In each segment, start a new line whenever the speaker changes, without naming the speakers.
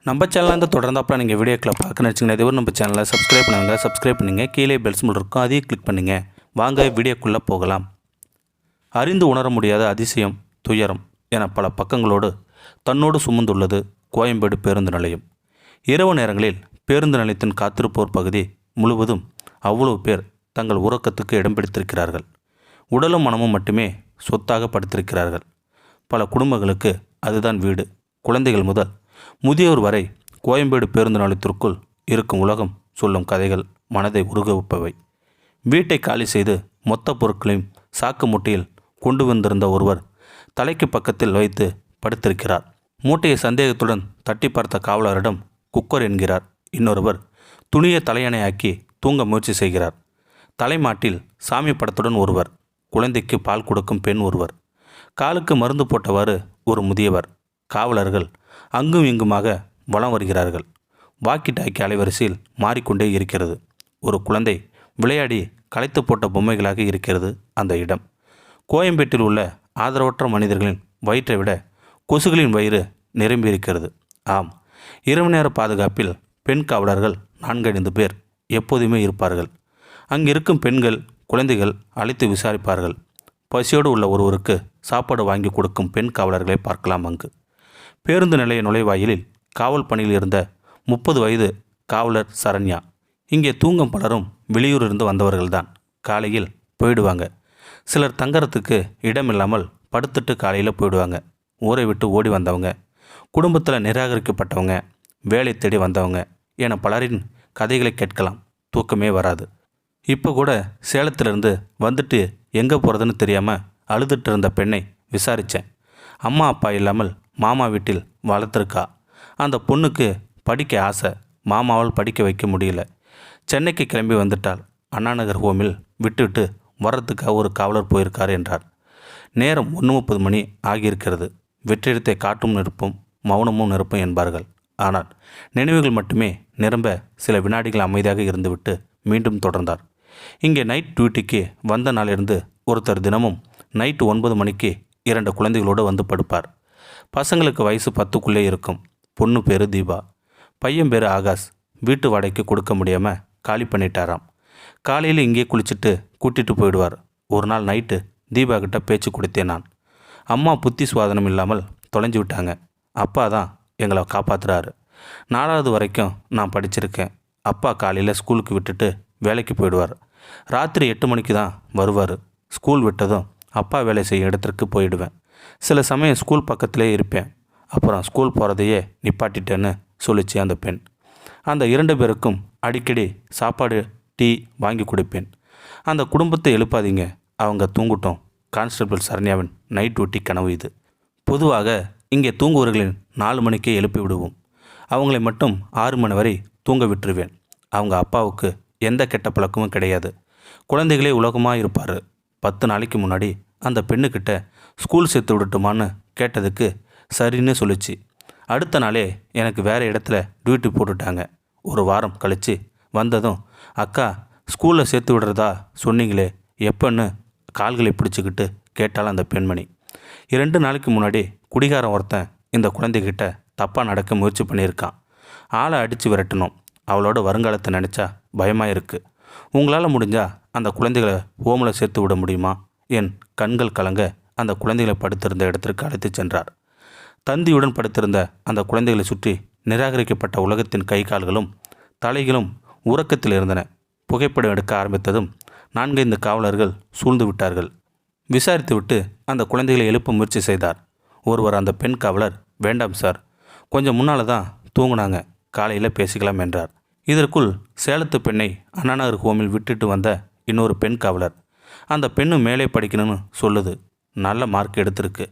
நம்ம சேனலேருந்து தொடர்ந்தாப்பில் நீங்கள் வீடியோக்களை பார்க்க நினச்சிங்கன்னா இதுவரை நம்ம சேனலை சப்ஸ்கிரைப் பண்ணுங்கள் கீழே பெல் சிம்பல் இருக்கும் அதையும் கிளிக் பண்ணுங்கள். வாங்க வீடியோக்குள்ளே போகலாம். அறிந்து உணர முடியாத அதிசயம் துயரம் என பல பக்கங்களோடு தன்னோடு சுமந்துள்ளது கோயம்பேடு பேருந்து நிலையம். இரவு நேரங்களில் பேருந்து நிலையத்தின் காத்திருப்போர் பகுதி முழுவதும் அவ்வளவு பேர் தங்கள் உறக்கத்துக்கு இடம் பிடித்திருக்கிறார்கள். உடலும் மனமும் மட்டுமே சொத்தாக படுத்திருக்கிறார்கள். பல குடும்பங்களுக்கு அதுதான் வீடு. குழந்தைகள் முதல் முதியோர் வரை கோயம்பேடு பேருந்து நிலையத்திற்குள் இருக்கும் உலகம் சொல்லும் கதைகள் மனதை உருக வைப்பவை. வீட்டை காலி செய்து மொத்த பொருட்களையும் சாக்கு மூட்டையில் கொண்டு வந்திருந்த ஒருவர் தலைக்கு பக்கத்தில் வைத்து படுத்திருக்கிறார். மூட்டையை சந்தேகத்துடன் தட்டி பார்த்த காவலரிடம் குக்கர் என்கிறார். இன்னொருவர் துணியை தலையணையாக்கி தூங்க முயற்சி செய்கிறார். தலைமாட்டில் சாமி படத்துடன் ஒருவர், குழந்தைக்கு பால் கொடுக்கும் பெண் ஒருவர், காலுக்கு மருந்து போட்டவாறு ஒரு முதியவர். காவலர்கள் அங்கும் இங்குமாக வலம் வருகிறார்கள். வாக்கி டாக்கி அலைவரிசையில் மாறிக்கொண்டே இருக்கிறது. ஒரு குழந்தை விளையாடி களைத்து போட்ட பொம்மைகளாக இருக்கிறது அந்த இடம். கோயம்பேட்டில் உள்ள ஆதரவற்ற மனிதர்களின் வயிற்றை விட கொசுகளின் வயிறு நிரம்பியிருக்கிறது. ஆம், இரவு நேர பாதுகாப்பில் பெண் காவலர்கள் 4-5 பேர் எப்போதுமே இருப்பார்கள். அங்கிருக்கும் பெண்கள் குழந்தைகள் அழைத்து விசாரிப்பார்கள். பசியோடு உள்ள ஒருவருக்கு சாப்பாடு வாங்கி கொடுக்கும் பெண் காவலர்களை பார்க்கலாம். அங்கு பேருந்து நிலைய நுழைவாயிலில் காவல் பணியில் இருந்த 30 வயது காவலர் சரண்யா. இங்கே தூங்கும் பலரும் வெளியூரிலிருந்து வந்தவர்கள்தான். காலையில் போயிடுவாங்க. சிலர் தங்கறதுக்கு இடமில்லாமல் படுத்துட்டு காலையில் போயிடுவாங்க. ஊரை விட்டு ஓடி வந்தவங்க, குடும்பத்தில் நிராகரிக்கப்பட்டவங்க, வேலை தேடி வந்தவங்க என பலரின் கதைகளை கேட்கலாம். தூக்கமே வராது. இப்போ கூட சேலத்திலிருந்து வந்துட்டு எங்கே போகிறதுன்னு தெரியாமல் அழுதுட்டு இருந்த பெண்ணை விசாரித்தேன். அம்மா அப்பா இல்லாமல் மாமா வீட்டில் வளர்த்துருக்கா. அந்த பொண்ணுக்கு படிக்க ஆசை. மாமாவால் படிக்க வைக்க முடியல. சென்னைக்கு கிளம்பி வந்துட்டாள். அண்ணாநகர் ஹோமில் விட்டுவிட்டு வர்றதுக்காக ஒரு காவலர் போயிருக்கார் என்றார். நேரம் 1:30 மணி ஆகியிருக்கிறது. வெற்றிடத்தை காட்டும் நிற்பும் மௌனமும் நிற்பும் என்பார்கள். ஆனால் நினைவுகள் மட்டுமே நிரம்ப சில வினாடிகள் அமைதியாக இருந்துவிட்டு மீண்டும் தொடர்ந்தார். இங்கே நைட் டியூட்டிக்கு வந்த நாளிலிருந்து ஒருத்தர் தினமும் நைட்டு 9 மணிக்கு 2 குழந்தைகளோடு வந்து படுப்பார். பசங்களுக்கு வயசு 10க்குள்ளே இருக்கும். பொண்ணு பேர் தீபா, பையன் பேர் ஆகாஷ். வீட்டு வாடகைக்கு கொடுக்க முடியாமல் காலி பண்ணிட்டாராம். காலையில் இங்கே குளிச்சுட்டு கூட்டிகிட்டு போயிடுவார். ஒரு நாள் நைட்டு தீபா கிட்ட பேச்சு கொடுத்தேன் நான். அம்மா புத்தி சுவாதனம் இல்லாமல் தொலைஞ்சு விட்டாங்க. அப்பா தான் எங்களை காப்பாற்றுறாரு. 4வது வரைக்கும் நான் படிச்சிருக்கேன். அப்பா காலையில் ஸ்கூலுக்கு விட்டுட்டு வேலைக்கு போயிடுவார். ராத்திரி 8 மணிக்கு தான் வருவார். ஸ்கூல் விட்டதும் அப்பா வேலை செய்ய இடத்திற்கு போயிடுவேன். சில சமயம் ஸ்கூல் பக்கத்திலே இருப்பேன். அப்புறம் ஸ்கூல் போகிறதையே நிப்பாட்டிட்டேன்னு சொல்லிச்சு அந்த பெண். அந்த 2 பேருக்கும் அடிக்கடி சாப்பாடு டீ வாங்கி கொடுப்பேன். அந்த குடும்பத்தை எழுப்பாதீங்க, அவங்க தூங்கட்டும். கான்ஸ்டபிள் சரண்யாவின் நைட் டியூட்டி கனவு இது. பொதுவாக இங்கே தூங்குவர்களின் 4 மணிக்கே எழுப்பி விடுவோம். அவங்களை மட்டும் 6 மணி வரை தூங்க விட்டுருவேன். அவங்க அப்பாவுக்கு எந்த கெட்ட பழக்கமும் கிடையாது. குழந்தைகளே உலகமாக இருப்பார். 10 நாளைக்கு முன்னாடி அந்த பெண்ணுக்கிட்ட ஸ்கூல் சேர்த்து விடட்டுமான்னு கேட்டதுக்கு சரின்னு சொல்லிச்சு. அடுத்த நாளே எனக்கு வேறு இடத்துல டியூட்டி போட்டுட்டாங்க. ஒரு வாரம் கழித்து வந்ததும், அக்கா ஸ்கூலில் சேர்த்து விடுறதா சொன்னீங்களே, எப்போன்னு கால்களை பிடிச்சிக்கிட்டு கேட்டால் அந்த பெண்மணி. 2 நாளைக்கு முன்னாடி குடிகாரன் ஒருத்தன் இந்த குழந்தைகிட்ட தப்பாக நடக்க முயற்சி பண்ணியிருக்கான். ஆளை அடித்து விரட்டணும். அவளோட வருங்காலத்தை நினச்சா பயமாக இருக்குது. உங்களால் முடிஞ்சால் அந்த குழந்தைகளை ஹோமில் சேர்த்து விட முடியுமா? என் கண்கள் கலங்க அந்த குழந்தைகளை படுத்திருந்த இடத்திற்கு அழைத்து சென்றார். தந்தியுடன் படுத்திருந்த அந்த குழந்தைகளை சுற்றி நிராகரிக்கப்பட்ட உலகத்தின் கை கால்களும் தலைகளும் உறக்கத்தில் இருந்தன. புகைப்படம் எடுக்க ஆரம்பித்ததும் 4-5 காவலர்கள் சூழ்ந்து விட்டார்கள். விசாரித்துவிட்டு அந்த குழந்தைகளை எழுப்ப முயற்சி செய்தார். ஒருவர் அந்த பெண் காவலர், வேண்டாம் சார், கொஞ்சம் முன்னால் தான் தூங்குனாங்க, காலையில் பேசிக்கலாம் என்றார். இதற்குள் சேலத்து பெண்ணை அண்ணாநகர் ஹோமில் விட்டுட்டு வந்த இன்னொரு பெண் காவலர், அந்த பெண்ணு மேலே படிக்கணும்னு சொல்லுது, நல்ல மார்க் எடுத்திருக்கு,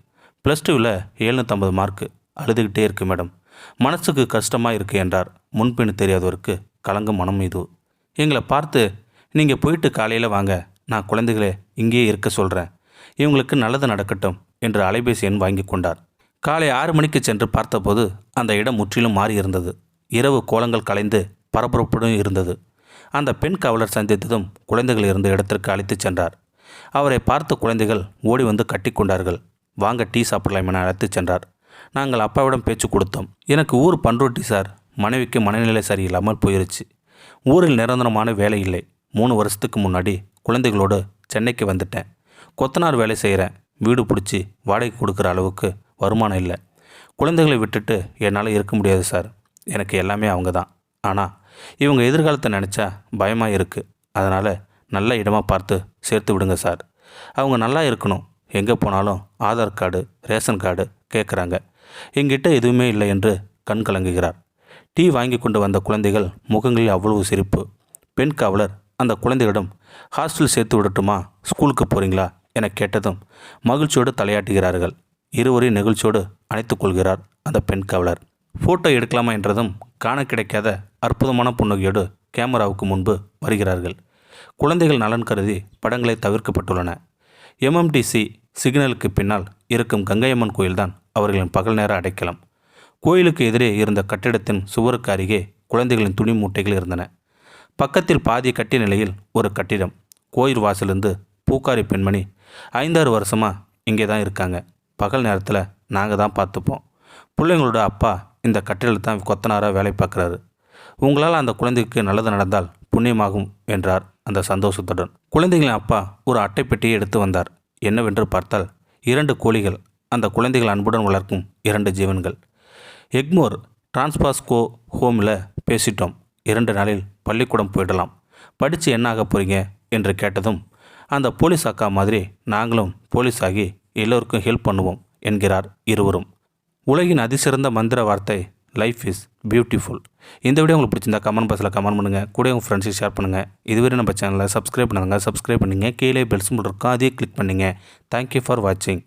+2ல் 750 மார்க்கு, அழுதுகிட்டே இருக்கு மேடம், மனசுக்கு கஷ்டமாக இருக்குது என்றார். முன்பின் தெரியாதவருக்கு கலங்கும் மனம் இது. எங்களை பார்த்து, நீங்கள் போயிட்டு காலையில் வாங்க, நான் குழந்தைகளை இங்கேயே இருக்க சொல்கிறேன், இவங்களுக்கு நல்லது நடக்கட்டும் என்று அலைபேசி எண் வாங்கி கொண்டார். காலை 6 மணிக்கு சென்று பார்த்தபோது அந்த இடம் முற்றிலும் மாறி இருந்தது. இரவு கோலங்கள் கலைந்து பரபரப்புடன் இருந்தது. அந்த பெண் காவலர் சந்தித்ததும் குழந்தைகள் இருந்த இடத்திற்கு அழைத்து சென்றார். அவரை பார்த்த குழந்தைகள் ஓடி வந்து கட்டி கொண்டார்கள். வாங்க டீ சாப்பிடலாம் என அழைத்து சென்றார். நாங்கள் அப்பாவிடம் பேச்சு கொடுத்தோம். எனக்கு ஊர் பண்ருட்டி சார். மனைவிக்கு மனநிலை சரியில்லாமல் போயிருச்சு. ஊரில் நிரந்தரமான வேலை இல்லை. 3 வருஷத்துக்கு முன்னாடி குழந்தைகளோடு சென்னைக்கு வந்துட்டேன். கொத்தனார் வேலை செய்கிறேன். வீடு பிடிச்சி வாடகை கொடுக்குற அளவுக்கு வருமானம் இல்லை. குழந்தைகளை விட்டுட்டு என்னால் இருக்க முடியாது சார். எனக்கு எல்லாமே அவங்க தான். ஆனால் இவங்க எதிர்காலத்தை நினச்சா பயமாக இருக்குது. அதனால் நல்ல இடமா பார்த்து சேர்த்து விடுங்க சார். அவங்க நல்லா இருக்கணும். எங்கே போனாலும் ஆதார் கார்டு, ரேஷன் கார்டு கேட்குறாங்க. எங்கிட்ட எதுவுமே இல்லை என்று கண் கலங்குகிறார். டீ வாங்கி கொண்டு வந்த குழந்தைகள் முகங்களில் அவ்வளவு சிரிப்பு. பெண் காவலர் அந்த குழந்தைகளிடம் ஹாஸ்டல் சேர்த்து விடட்டுமா, ஸ்கூலுக்கு போகிறீங்களா என கேட்டதும் மகிழ்ச்சியோடு தலையாட்டுகிறார்கள். இருவரையும் நெகிழ்ச்சியோடு அணைத்துக் கொள்கிறார் அந்த பெண் காவலர். ஃபோட்டோ எடுக்கலாமா என்றதும் காண கிடைக்காத அற்புதமான புன்னகையோடு கேமராவுக்கு முன்பு வருகிறார்கள். குழந்தைகள் நலன் கருதி படங்களை தவிர்க்கப்பட்டுள்ளன. எம்எம்டிசி சிக்னலுக்கு பின்னால் இருக்கும் கங்கையம்மன் கோயில்தான் அவர்களின் பகல் நேர அடைக்கலம். கோயிலுக்கு எதிரே இருந்த கட்டிடத்தின் சுவருக்கு அருகே குழந்தைகளின் துணி மூட்டைகள் இருந்தன. பக்கத்தில் பாதி கட்டிய நிலையில் ஒரு கட்டிடம். கோயில் வாசலிருந்து பூக்காரி பெண்மணி 5-6 வருஷமாக இங்கே தான் இருக்காங்க. பகல் நேரத்தில் நாங்கள் தான் பார்த்துப்போம். பிள்ளைங்களோட அப்பா இந்த கட்டிடத்தில் தான் கொத்தனாராக வேலை பார்க்குறாரு. உங்களால் அந்த குழந்தைக்கு நல்லது நடந்தால் புண்ணியமாகும் என்றார் அந்த சந்தோஷத்துடன். குழந்தைகளின் அப்பா ஒரு அட்டைப்பெட்டியை எடுத்து வந்தார். என்னவென்று பார்த்தால் 2 கோழிகள். அந்த குழந்தைகள் அன்புடன் வளர்க்கும் 2 ஜீவன்கள். எக்மோர் டிரான்ஸ்பாஸ்கோ ஹோமில் பேசிட்டோம். 2 நாளில் பள்ளிக்கூடம் போயிடலாம். படித்து என்ன ஆக போகிறீங்க என்று கேட்டதும் அந்த போலீஸ் அக்கா மாதிரி நாங்களும் போலீஸ் ஆகி எல்லோருக்கும் ஹெல்ப் பண்ணுவோம் என்கிறார் இருவரும். உலகின் அதிசிறந்த மந்திர வார்த்தை லைஃப் இஸ் பியூட்டிஃபுல். இந்த வீடியோ உங்களுக்கு பிடிச்சிருந்தா கமெண்ட் பாக்ஸில் கமெண்ட் பண்ணுங்கள். கூட உங்கள் ஃப்ரெண்ட்ஸுக்கு ஷேர் பண்ணுங்கள். இதுவரை நம்ம சேனலை சப்ஸ்கிரைப் பண்ணுங்கள். சப்ஸ்கிரைப் பண்ணிங்க. கீழே பெல் சிம்பல் இருக்கும், அதையே கிளிக் பண்ணிங்க. தேங்க்யூ ஃபார் வாட்சிங்.